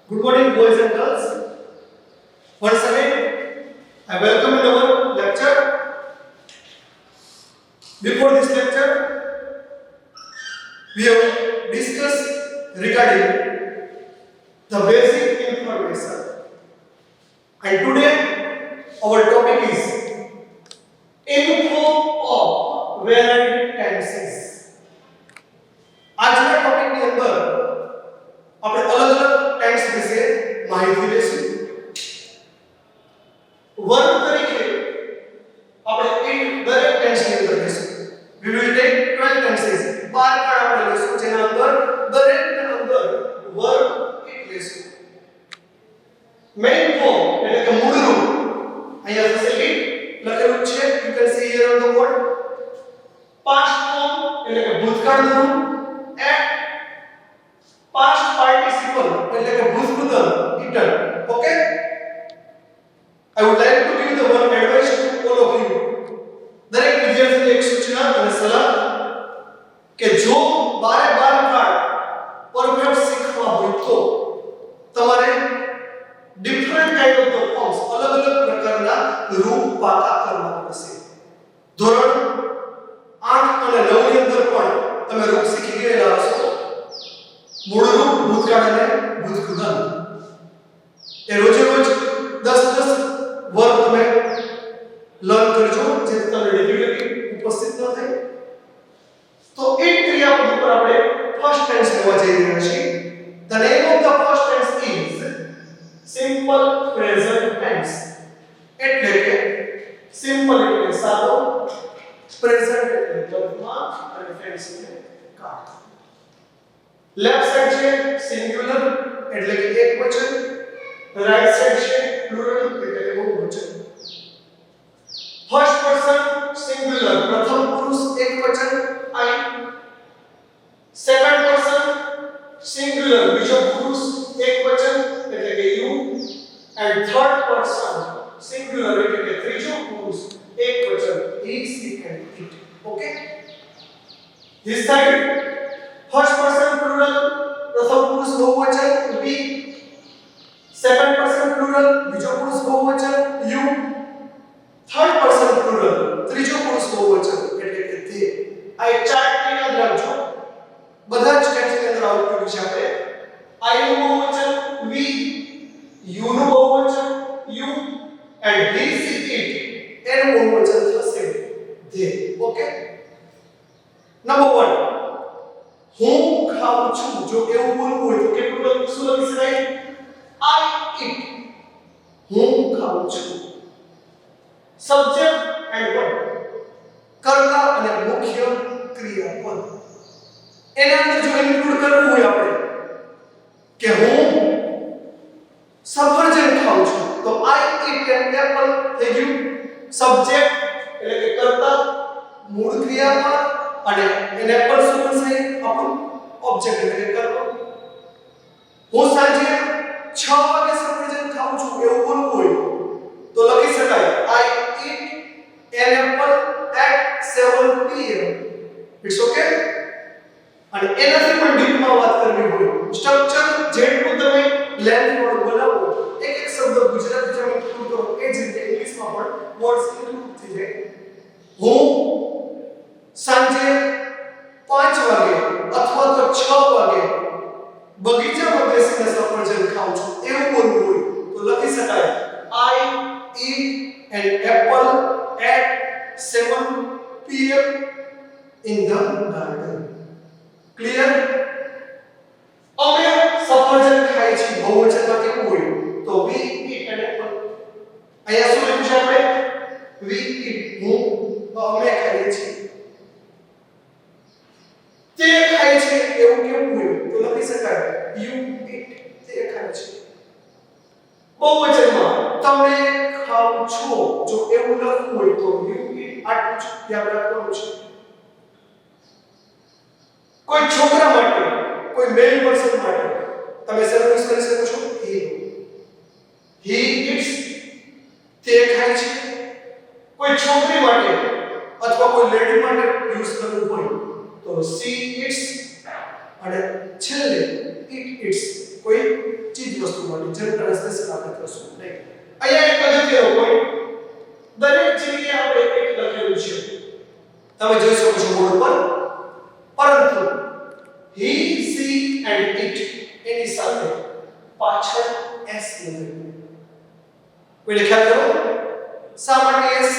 Good morning, boys and girls. Once again, I welcome you in our lecture. Before this lecture, we have discussed regarding the basic information. And today, our topic is info of varied tenses. આજના ટોપિકની અંદર આપણે અલગ-અલગ tense વિશે માહિતી લઈશું. વર્ગ તરીકે આપણે એક દરેક ટેન્સની અંદર લઈશું. We will take 12 tenses. 12 card આપણે લઈશું જેના અંદર દરેકના અંદર વર્ગ એક લઈશું. મેઇન ફોર્મ એટલે કે મૂળ રૂપ અહીંયા ફેસિલિટી લખેલું છે. You can see here on the board. Past form એટલે કે ભૂતકાળનું રૂપ. Past participle એટલે કે ભૂતપૂર્વ eaten. Okay, I would like to give the one advice to all of you. દરેક વિદ્યાર્થીને એક સૂચના અને સલાહ કે જો બારે-બાર કાળ પરફેક્ટ શીખવા હોય તો તમારે different kind of the forms અલગ-અલગ પ્રકારના રૂપ પાકા કરવા પડશે. ધોરણ 8 અને 9 ની અંદર પણ તમે રૂપ શીખી ગયેલા હશો. મૂળ રૂપ, ભૂતકાળ અને ભૂતપૂર્વ. એ રોજે રોજ 10 વર્ગ તમે લર્ન કરજો જેથી તમને ડિફિકલ્ટી ઉપસ્થિત ન થાય. તો એક ક્રિયાપદ ઉપર આપણે ફર્સ્ટ ટેન્સ લેવા જઈ રહ્યા છીએ. The name of the first tense is simple present tense. એટલે કે સિમ્પલ એટલે સાદો, પ્રેઝન્ટ એટલે વર્તમાન અને ટેન્સ એટલે કાળ. લેફ્ટ સાઈડ છે સિંગ્યુલર એટલે કે એકવચન, રાઈટ સાઈડ છે પ્લુરલ એટલે કે બહુવચન. ફર્સ્ટ પર્સન સિંગ્યુલર પ્રથમ પુરુષ એકવચન I, સેકન્ડ પર્સન સિંગ્યુલર બીજો પુરુષ એકવચન એટલે કે you, and third person singular એટલે કે ત્રીજો પુરુષ એકવચન he, she and it. Okay, this side first person plural પ્રથમ પુરુષ બહુવચન we, second person plural બીજો પુરુષ બહુવચન you, third person plural ત્રીજો પુરુષ બહુવચન એટલે કે they. આ એક ચાર્ટ યાદ રાખજો. બધા જ ટેન્સની અંદર આવું કર્યું છે આપણે. I નું બહુવચન we, you નું બહુવચન you, and he, she, it એનું બહુવચન થશે they. Okay, number 1, હું ખાઉં છું. જો એવું બોલવું હોય તો કેટલું શું લખી શકાય? I eat. હું ખાઉં છું. સબ્જેક્ટ એન્ડ વર્બ કર્તા અને મુખ્ય ક્રિયાપદ. એના અંદર જો ઇન્ક્લુડ કરવું હોય આપણે કે હું સફરજન ખાઉં છું તો I eat an apple થઈ ગયું. સબ્જેક્ટ એટલે કે કર્તા, મૂળ ક્રિયાપદ અને એન એપલ શું બનશે? આપણું ઓબ્જેક્ટ એટલે કે કર્મ. હું સાંજે 6 વાગે સફરજન ખાઉં છું એવું બોલવું હોય તો લખી શકાય I eat an apple at 7 pm. It's okay. અને એનાથી પણ ડીપમાં વાત કરવી હોય સ્ટ્રક્ચર જેટલું તમે લેન્થ વર્ડ બનાવો એક એક શબ્દ ગુજરાતીમાં ઇન્ક્લુડ કરો એ જ રીતે ઇંગ્લિશમાં પણ વર્ડ્સ ઇન્ક્લુડ થઈ જાય. હું સાંજે 5 વાગે અથવા તો 6 વાગે બગીચામાં બેસીને સફરજન ખાઉં છું એવું બોલવું હોય તો લખી શકાય I eat an apple at 7 pm in the garden. Clear? અમે સફરજન ખાઈએ છીએ બહુવચનમાં કેવું હોય તો we eat an apple. અહીંયા શું લખ્યું છે આપણે? we eat, હું અમે ખાઈએ છીએ. તે ખાય છે એવું કેવું હોય તો લખી શકાય you eat, તે ખાય છે. બહુવચનમાં તમે ખાવ છો જો એવું લખવું હોય તો you eat. આટલું જ યાદ રાખવાનું છે. કોઈ છોકરા માટે, કોઈ મેલ પર્સન માટે તમે સરળ યુઝ કરી શકો છો he eats, તે ખાય છે. કોઈ છોકરી માટે અથવા કોઈ લેડી માટે યુઝ કરવું હોય તો she eats અને છેલ્લે it eats કોઈ ચીજ વસ્તુ માટે જેનું ટ્રાન્સલેશન આપણે કરશું નહીં. અહીંયા એક અગત્યનો પોઈન્ટ, દરેક જગ્યાએ આપણે એક લખેલું છે તમે જોઈ શકો છો બોર્ડ પર, પરંતુ he she and it એની સાથે પાછળ s લખેલું. કોઈને ખ્યાલ કરો શા માટે s?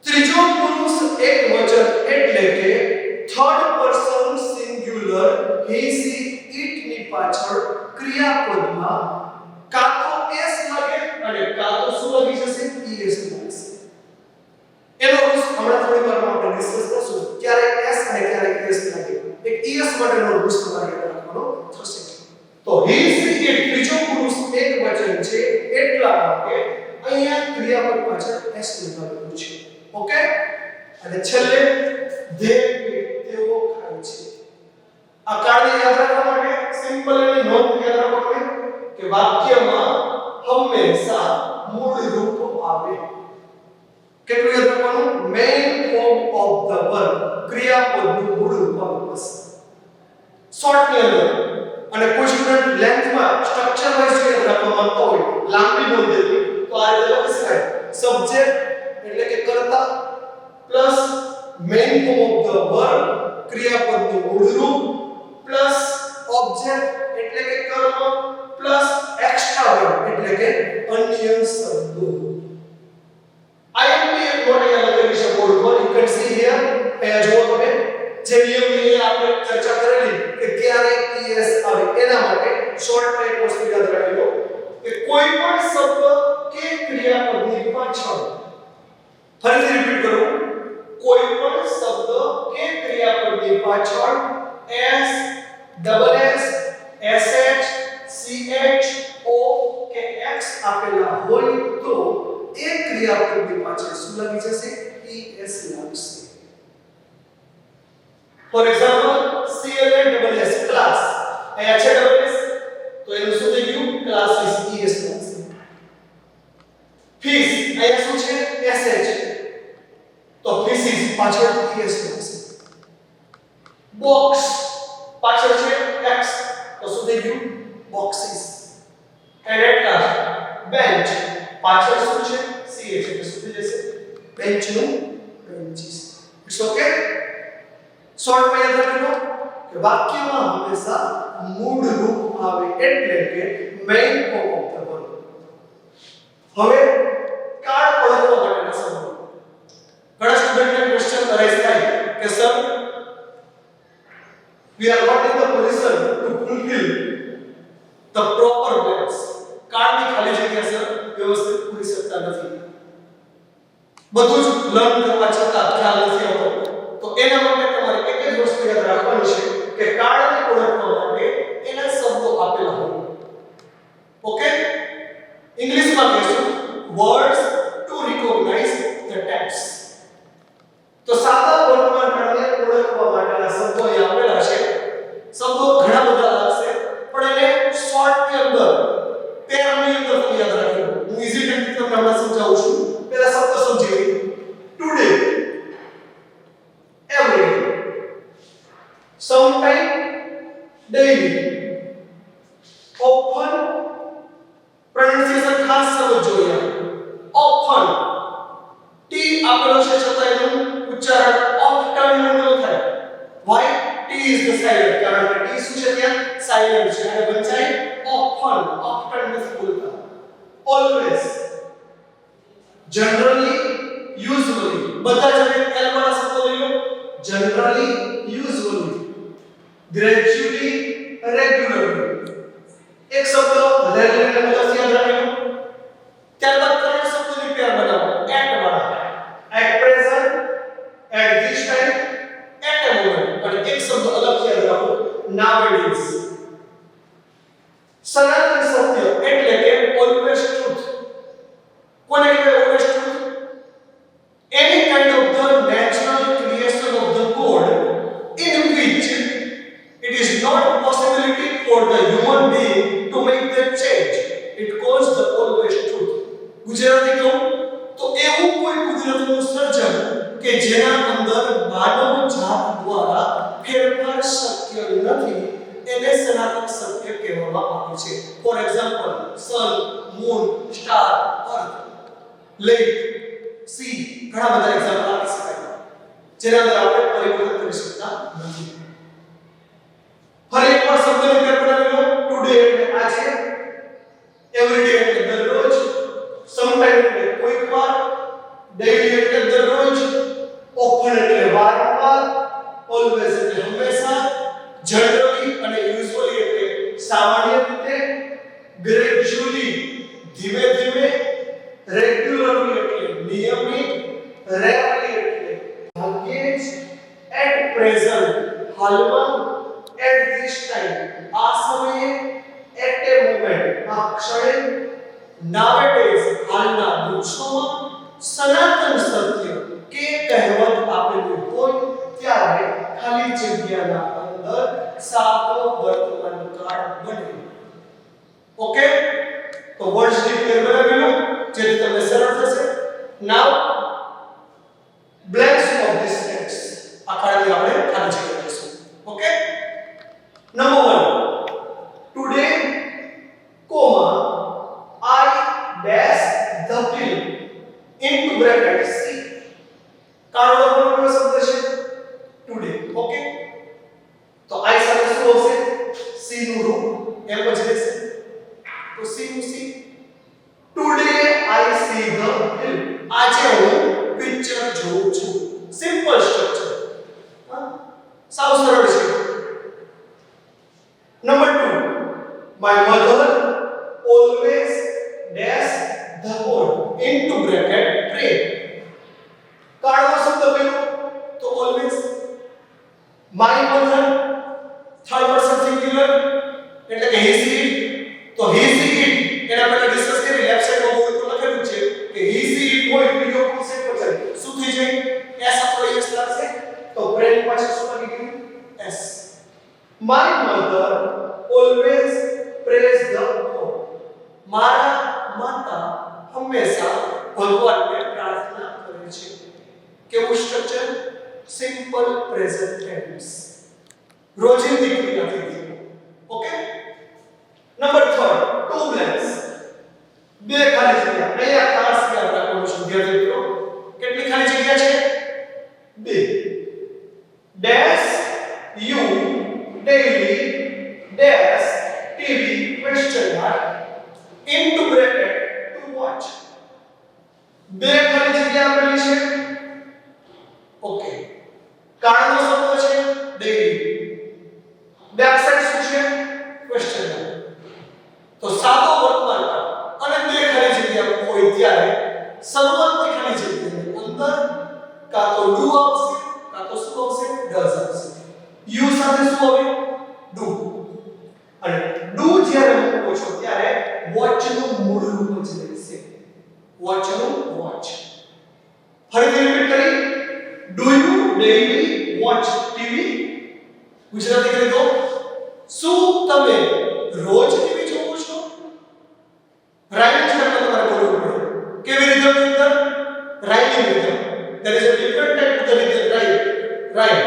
ત્રીજો પુરુષ એકવચન એટલે કે third person singular he she it ની પાછળ ક્રિયાપદમાં કાં તો s લાગે અને કાં તો શું લાગી જશે? es લાગશે. એનો રૂલ્સ હમણાં થોડી વારમાં આપણે ડિસ્કસ કરશું, ક્યારે s અને ક્યારે es લાગે. એક es માટેનો રૂલ્સ તમારે યાદ રાખવાનો થશે. તો he she it ત્રીજો પુરુષ એકવચન છે એટલા માટે અહીંયા ક્રિયાપદ પાછળ s લગાવેલું છે. ઓકે? અને છેલ્લે they તેઓ ખાય છે. આ કાર્ડને યાદ રાખવા માટે સિમ્પલ એની નોંધ યાદ રાખવા માટે કે વાક્યમાં હંમેશા મૂળ રૂપ આવે. કેટલું યાદ રાખવાનું? Main form of the verb, ક્રિયાપદનું મૂળ રૂપ આવે બસ. શોર્ટ ની અંદર અને કોઈ સ્ટુડન્ટ લેન્થમાં સ્ટ્રક્ચર વાઇઝ યાદ રાખવા માંગતો હોય, લાંબી નોંધ દેવી તો આ રીતે લખી શકાય. સબ્જેક્ટ એટલે કે કર્તા plus main form of the verb, ક્રિયાપદનું મૂળ રૂપ પ્લસ ઓબ્જેક્ટ એટલે કે કર્મ પ્લસ એક્સ્ટ્રા વર્બ એટલે કે અન્ય શબ્દો. આઈએમપી એક નોટ અહીંયા લખેલી છે બોર્ડ પર, યુ કેન સી હિયર. અહીંયા જુઓ તમે જે નિયમની આપણે ચર્ચા કરેલી કે ક્યારે es આવે એના માટે શોર્ટ માં એક વસ્તુ યાદ રાખી લો કે કોઈ પણ શબ્દ કે ક્રિયાપદની પાછળ, ફરીથી રિપીટ કરું, કોઈ પણ શબ્દ કે ક્રિયાપદની પાછળ s, double s, sh, ch, o કે x આપેલા હોય તો એ ક્રિયાપદની પાછળ શું લાગી જશે? es લાગશે. ફોર એક્ઝામ્પલ class, ક્લાસ, અહીંયા છે ડબલ s તો એનું શું થઈ ગયું? ક્લાસ is લાગશે. ફીસ અહીંયા શું છે? sh તો ફીસીસ પાછળ es લાગશે. બોક્સ પાછળ છે x તો શું થઈ ગયું? Boxes. And at last bench પાછળ શું છે? ch એટલે શું થઈ જશે? બેન્ચનું બેન્ચીસ. It's okay. શોર્ટ માં યાદ રાખજો કે વાક્યમાં હંમેશા મૂળ રૂપ આવે એટલે કે main form of the verb. હવે કાર્ડ ઓળખવા માટેના શબ્દો. ઘણા સ્ટુડન્ટને ક્વેશ્ચન અરાઇઝ થાય કે sir we are not in the position to fulfill the proper blanks. કાર્ડની ખાલી જગ્યા સર વ્યવસ્થિત પૂરી શકતા નથી, બધું જ લર્ન કરવા છતાં ખ્યાલ નથી આવતો. તો એના માટે તમારે એક જ વસ્તુ યાદ રાખવાની છે કે કાર્ડને ઓળખવા માટે એના શબ્દો આપેલા હોય. ઓકે? ઇંગ્લિશમાં કહીશું words to recognize the text. તો સાદા વર્તમાન કાળને ઓળખવા માટેના શબ્દો અહીં આપેલા છે. શબ્દો ઘણા બધા લાગશે પણ એને શોર્ટ ની અંદર પેરની અંદર તમે યાદ રાખજો. હું ઈઝી ટેકનિક તમને હમણાં સમજાવું છું. પહેલા શબ્દ સમજી લઈએ. Today, every day, sometime, daily, often, pronunciation ખાસ સમજજો યાર. often t આપેલો છે છતાં એનું ઉચ્ચારણ often ન થાય. why? t is the silent, કારણ કે t શું છે ત્યાં? સાયલેન્ટ છે અને વંચાય often નથી બોલતા. always, generally, usually, બધા જ એક l વાળા શબ્દો લઈ લો. generally, usually, gradually, regularly. એક શબ્દ રેગ્યુલર ને બધા યાદ રાખી લો. ત્યારબાદ ત્રણ શબ્દોની પેર બનાવો at વાળા. at present, at this time, at a moment. અને એક શબ્દ અલગ યાદ રાખો nowadays. સનાતન સત્ય એટલે કે always truth. કોને કહેવાય always truth? Any kind of the natural creation of the God in which it is not possibility for the human being to make that change, it calls the always truth. Gujarati કહું તો એવું કોઈ કુદરતનું સર્જન કે જેના અંદર માનવ જાત દ્વારા ફેરફાર શક્ય નથી એને સનાતન સત્ય કહેવામાં આવે છે. For example sun, moon, star, earth, lake, sea, ઘણા બધા એક્ઝામ્પલ આપી શકાય જેના અંદર આપણે પરિવર્તન કરી શકતા નથી. ફરી એકવાર શબ્દની પેર બનાવી લો. ટુડે એટલે આજે, એવરીડે એટલે દરરોજ, સમટાઈમ એટલે કોઈક વાર, ડેઈલી એટલે દરરોજ, ઓફન એટલે વારંવાર, ઓલવેઝ એટલે હંમેશા, જનરલી અને યુઝ્યુઅલી એટલે સામાન્ય રીતે, ગ્રેજ્યુઅલી ધીમે ધીમે, રેગ્યુલરલી એટલે નિયમિત, રેરલી એટલે ભાગ્યે જ, એટ પ્રેઝન્ટ હાલમાં, એટ ધીસ ટાઈમ આ સમયે, એટ એ મોમેન્ટ આ ક્ષણે, નાવેડેઝ હાલના દિવસોમાં, સનાતન સત્ય કે કહેવત આપેલી હોય ત્યારે ખાલી જગ્યાના અંદર સાદો વર્તમાન કાળ બને. ઓકે, તો વર્ડ્સ ની પેર બનાવી લો જેથી તમને સરળ થશે. નાઉ blanks of this text આ ખાલી આપણે ખાલી જગ્યા લઈશું. Okay, number 1 today comma I dash the pill into bracket C. કાળો રંગનો શબ્દ છે today. ઓકે, તો I સાથે શું આવશે? C નું રૂપ એમ જ રહેશે. તો C નું C. Today I see the film. આજે હું પિક્ચર જોઉં છું. Simple structure. સાવ સરળ છે. Number 2 my mother always dash the board into bracket pray. કાળો શબ્દ પેલો તો always. my mother third person singular એટલે કે his it, તો his it એના પહેલા ડિસ્કસ કરી લેફ્ટ સાઈડમાં બોર્ડ પર લખેલું છે કે his it હોય ત્રીજો કોન્સેપ્ટ પર છે શું થઈ જાય s આપણો s લાગશે તો પ્રે ની પાછળ શું લાગી ગયું s. my mother always prays the Lord. મારા માતા હંમેશા ભગવાનને પ્રાર્થના કરે છે. કેવું સ્ટ્રક્ચર? સિમ્પલ પ્રેઝન્ટ ટેન્સ, રોજિંદી ક્રિયા થઈ ગઈ. ઓકે, નંબર 3 ટુ બ્લેન્ક્સ, બે ખાલી જગ્યા. અહીંયા ખાસ યાદ રાખવાનું છે વિદ્યાર્થી મિત્રો, કેટલી ખાલી જગ્યા છે? બે. Dash you daily dash TV question mark into bracket two watch. બે ખાલી જગ્યા આપેલી છે. ઓકે, કાળનો શબ્દ છે ડેઈલી, બેક સાઈડ શું છે? Question mark. તો સાદો વર્તમાન કાળ અને બે ખાલી જગ્યા હોય ત્યારે શરૂઆતની ખાલી જગ્યાની અંદર કાં તો ડુ આવશે કાં તો શું આવશે? ડઝ આવશે. યુ સાથે શું આવે? ડુ. અને ડુ જ્યારે મૂકો છો ત્યારે વોચ નું મૂળ રૂપ જ રહેશે. વોચ નું વોચ. ફરીથી રિપીટ કરી. Do you daily watch TV? Gujarati કરી દો. શું તમે રોજ ટીવી જોવો છો? રાઇમિંગ સ્ટાઇલમાં તમારે બોલવું પડે. કેવી રીતે અંદર? રાઇમિંગ રીતે. there is a different type of the rhythm, right?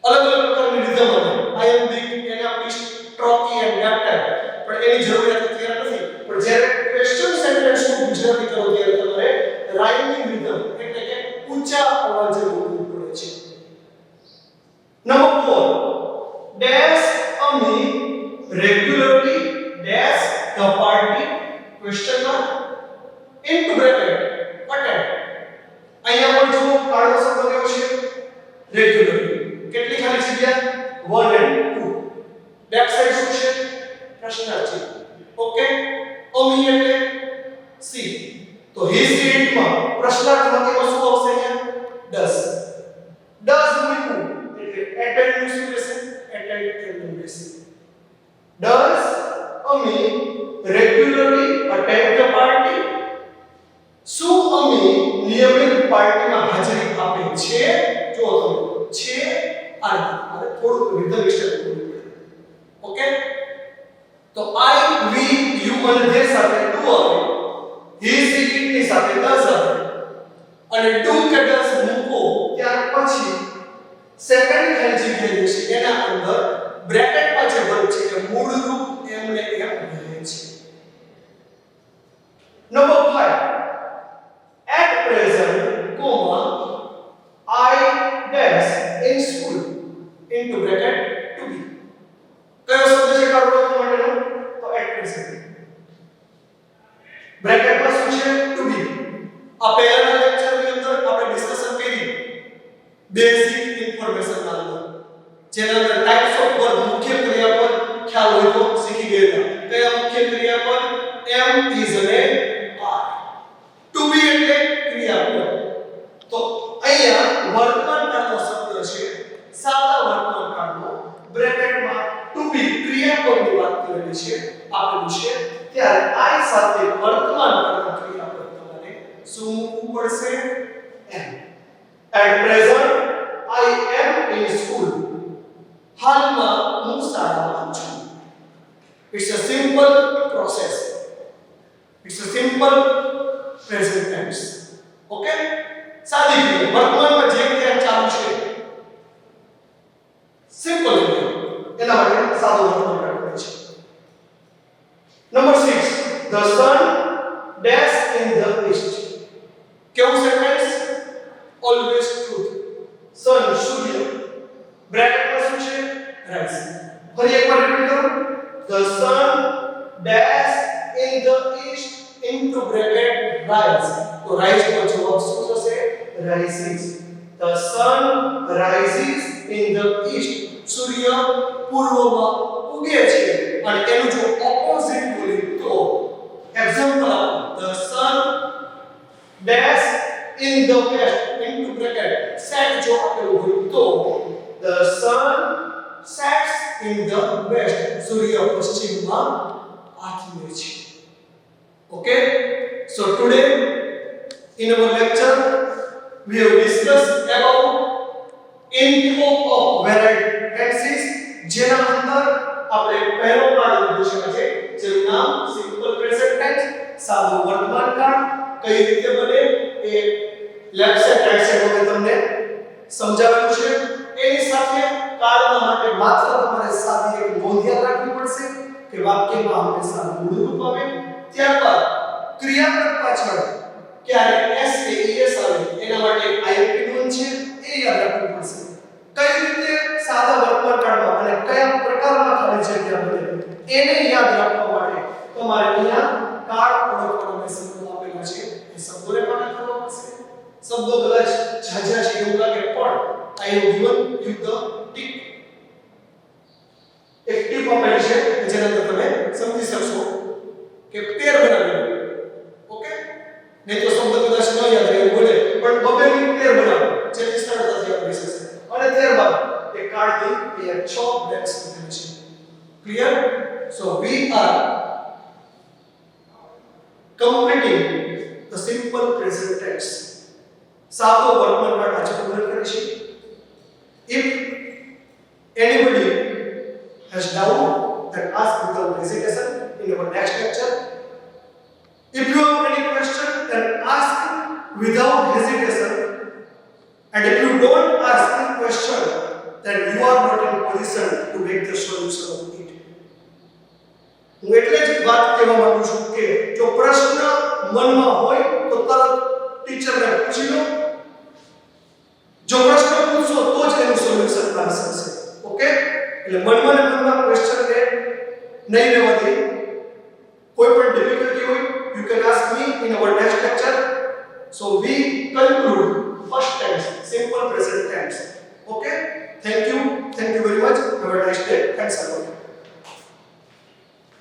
અલગ અલગ પ્રકારની રિધમ આવે. I am big, anapist, trochee and daptile. પણ એની જરૂરિયાત અત્યારે નથી. પણ જ્યારે ક્વેશ્ચન સેન્ટેન્સ નું ગુજરાતી કરો ત્યારે તમારે રાઇમિંગ રિધમ એટલે કે ઊંચા અવાજે બોલવું પડે છે. નંબર 4 dash અમે regularly dash the party question mark into bracket attend. અહીંયા પણ જો કાળો શબ્દ કયો છે? રેગ્યુલરલી. કેટલી ખાલી જગ્યા? 1 and 2. બેક સાઈડ શું છે? પ્રશ્નાર્થ. ઓકે, અમી એટલે સી. તો his it માં પ્રશ્નાર્થમાં શું આવશે? અહીંયા does. does મૂકવું એટલે attend નું શું રહેશે? attend નું રહેશે. does અમે regularly attend the party? શું અમે નિયમિત પાર્ટીમાં હાજરી આપે છે? જો તમે છે આ થોડું રિધમિસ્ટિક બોલવું પડે. ઓકે, તો I we you અને જે સાથે do આવે, his it ની સાથે does આવે અને do કે does મૂકો ત્યાર પછી સેકન્ડ ખાલી જગ્યા છે એના અંદર બ્રેકેટમાં જે વર્ગ છે કે મૂળ રૂપ એમને એમ આપેલું છે ત્યારે I સાથે વર્તમાન કાળના ક્રિયાપદ તમારે શું મૂકવું પડશે am. At present I am in school. હાલમાં હું શાળામાં છું. It's a simple process. It's a simple present tense. Okay? સાદી ક્રિયા વર્તમાનમાં જે ક્રિયા ચાલુ છે સિમ્પલ ક્રિયા એના માટે સાદો વર્તમાન કાળ છે. Number 6 the sun dash in the east. કેવું સેન્ટેન્સ always truth. sun સૂર્ય બ્રેકેટમાં શું છે rise. ફરી એકવાર રિપીટ કરું the sun dash in the east into bracket rise. તો rise નો જવાબ શું થશે rises. The sun rises in the east. સૂર્ય પૂર્વમાં ઉગે છે અને એનું જો ઓપોઝિટ બોલે તો એક્ઝામ્પલ આપો the sun dash in the west into bracket set જો આપેલું હોય તો the sun sets in the west. સૂર્ય પશ્ચિમમાં આથમે છે. Okay, so today in our lecture we have discussed about info of varied tenses જેના અંદર આપણે પહેલો કાળ લીધો છે જેનું નામ સિમ્પલ પ્રેઝન્ટ ટેન્સ સાદો વર્તમાન કાળ કઈ રીતે બને એ લેફ્ટ સાઈડ રાઈટ સાઈડ વગર તમને સમજાવેલું છે. એની સાથે કાળના માટે માત્ર તમારે સાદી એક નોંધ યાદ રાખવી પડશે કે વાક્યમાં હંમેશા મૂળ રૂપ આવે. ત્યારબાદ ક્રિયાપદ પાછળ ક્યારે s કે es આવે એના માટે imp નોંધ છે એ યાદ રાખવું પડશે. કઈ રીતે સાદા વર્તમાન કાળમાં અને કયા પ્રકારના ખાલી જગ્યા બને એને યાદ રાખવા માટે તમારે અહીંયા કાળ ઓળખવાના શબ્દો આપેલા છે એ શબ્દોને પાકા કરવા પડશે. શબ્દો કદાચ ઝાઝા છે એવું લાગે પણ I have given you the tip. એક ટીપ આપેલી છે જેના અંદર તમે સમજી શકશો કે પેર બનાવી. ઓકે, નહીં તો શબ્દ કદાચ ન યાદ રહે બોલે પણ બબેની પેર બનાવો જેથી સરળતાથી યાદ રહી શકશે. અને ત્યારબાદ એ કાર્ડથી પેર 6 બ્રેક્સ બને છે. Clear? So we are completing the simple present tense. સાદો વર્તમાન કાળ આજે પૂર્ણ કરી છે. If anybody has doubt, then ask without hesitation in our next lecture. If you have any question, then ask without hesitation. And if you don't ask the question, then you are not in position to make the solution of it. હું એટલે જ વાત કહેવા માંગુ છું કે જો પ્રશ્ન મનમાં હોય તો તરત ટીચરને પૂછી લો. જો પ્રશ્ન પૂછશો તો જ એનું સોલ્યુશન આવી શકશે. ઓકે, એટલે મનમાં ક્વેશ્ચન ને નહીં રહેવા દે. કોઈ પણ ડિફિકલ્ટી હોય you can ask me in our next lecture. So we conclude